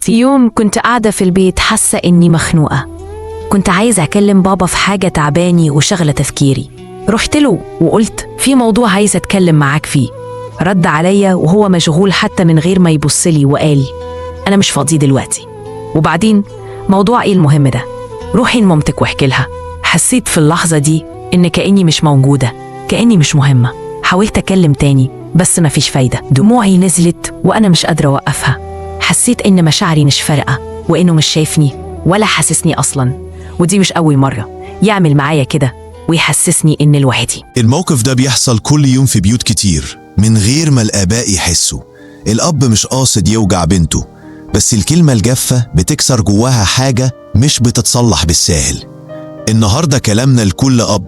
في يوم كنت قاعدة في البيت حاسة إني مخنوقة. كنت عايزة أكلم بابا في حاجة تعباني وشغلة تفكيري. رحت له وقلت في موضوع عايزة أتكلم معاك فيه. رد عليا وهو مشغول حتى من غير ما يبصلي وقال أنا مش فاضي دلوقتي. وبعدين موضوع إيه المهم ده؟ روحي لمامتك واحكي لها. حسيت في اللحظة دي إن كأني مش موجودة، كأني مش مهمة. حاولت أكلم تاني بس مفيش فايدة. دموعي نزلت وأنا مش قادرة أوقفها. حسيت إن مشاعري مش فارقة وإنه مش شايفني ولا حاسسني أصلاً. ودي مش أول مرة يعمل معايا كده ويحسسني إن لوحدي. الموقف ده بيحصل كل يوم في بيوت كتير من غير ما الآباء يحسوا. الأب مش قاصد يوجع بنته، بس الكلمة الجافة بتكسر جواها حاجة مش بتتصلح بالساهل. النهاردة كلامنا لكل أب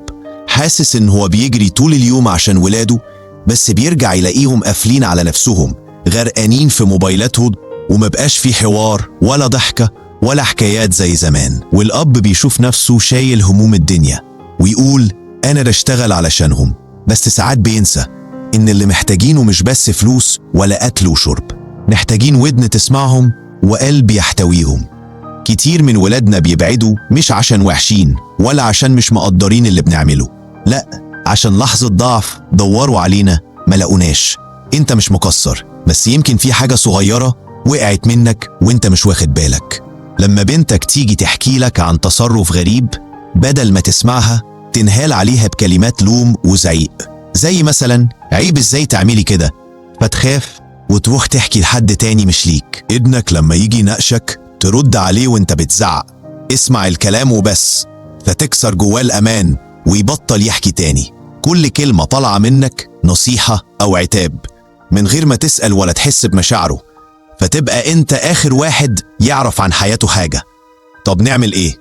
حاسس إن هو بيجري طول اليوم عشان ولاده، بس بيرجع يلاقيهم قافلين على نفسهم، غرقانين في موبايلاتهم، ومبقاش في حوار ولا ضحكة ولا حكايات زي زمان. والأب بيشوف نفسه شايل هموم الدنيا ويقول أنا بشتغل علشانهم، بس ساعات بينسى إن اللي محتاجينه مش بس فلوس ولا أكل وشرب، محتاجين ودن تسمعهم وقلب يحتويهم. كتير من ولادنا بيبعدوا مش عشان وحشين ولا عشان مش مقدرين اللي بنعمله، لأ، عشان لحظة ضعف دوروا علينا ما لقوناش. انت مش مقصر، بس يمكن في حاجة صغيرة وقعت منك وانت مش واخد بالك. لما بنتك تيجي تحكي لك عن تصرف غريب، بدل ما تسمعها تنهال عليها بكلمات لوم وزعيق، زي مثلا عيب ازاي تعملي كده، فتخاف وتروح تحكي لحد تاني مش ليك. ابنك لما يجي يناقشك ترد عليه وانت بتزعق، اسمع الكلام وبس، فتكسر جواه الأمان ويبطل يحكي تاني. كل كلمة طالعة منك نصيحة أو عتاب من غير ما تسأل ولا تحس بمشاعره، فتبقى انت آخر واحد يعرف عن حياته حاجة. طب نعمل ايه؟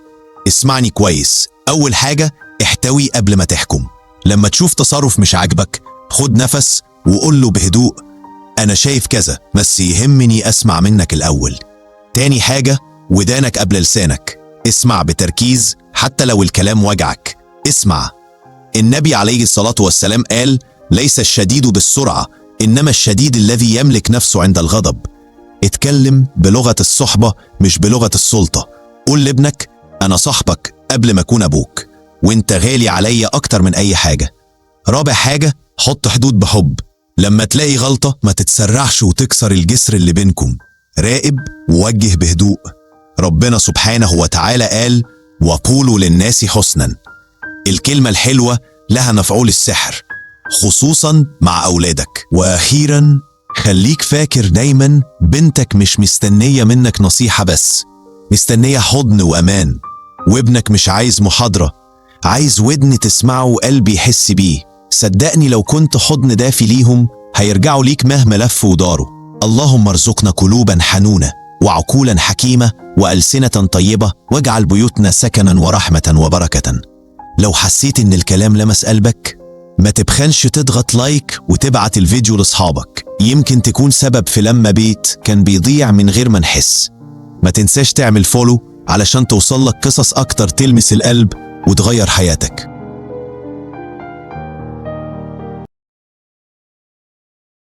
اسمعني كويس. أول حاجة، احتوي قبل ما تحكم. لما تشوف تصرف مش عاجبك خد نفس وقول له بهدوء أنا شايف كذا، بس يهمني أسمع منك الأول. تاني حاجة، ودانك قبل لسانك. اسمع بتركيز حتى لو الكلام وجعك، اسمع. النبي عليه الصلاة والسلام قال ليس الشديد بالسرعة إنما الشديد الذي يملك نفسه عند الغضب. اتكلم بلغة الصحبة مش بلغة السلطة. قول لابنك أنا صاحبك قبل ما أكون أبوك، وانت غالي عليا أكتر من أي حاجة. رابع حاجة، حط حدود بحب. لما تلاقي غلطة ما تتسرعش وتكسر الجسر اللي بينكم، راقب ووجه بهدوء. ربنا سبحانه وتعالى قال وقولوا للناس حسنا. الكلمة الحلوة لها مفعول السحر، خصوصا مع أولادك. وأخيرا خليك فاكر دايما بنتك مش مستنية منك نصيحة بس، مستنية حضن وأمان. وابنك مش عايز محاضرة، عايز ودن تسمعه وقلب يحس بيه. صدقني لو كنت حضن دافي ليهم هيرجعوا ليك مهما لفوا وداروا. اللهم ارزقنا قلوبا حنونة وعقولا حكيمة وألسنة طيبة، واجعل بيوتنا سكنا ورحمة وبركة. لو حسيت إن الكلام لمس قلبك ما تبخنش تضغط لايك وتبعت الفيديو لأصحابك، يمكن تكون سبب في لما بيت كان بيضيع من غير ما نحس. ما تنساش تعمل فولو علشان توصلك قصص أكتر تلمس القلب وتغير حياتك.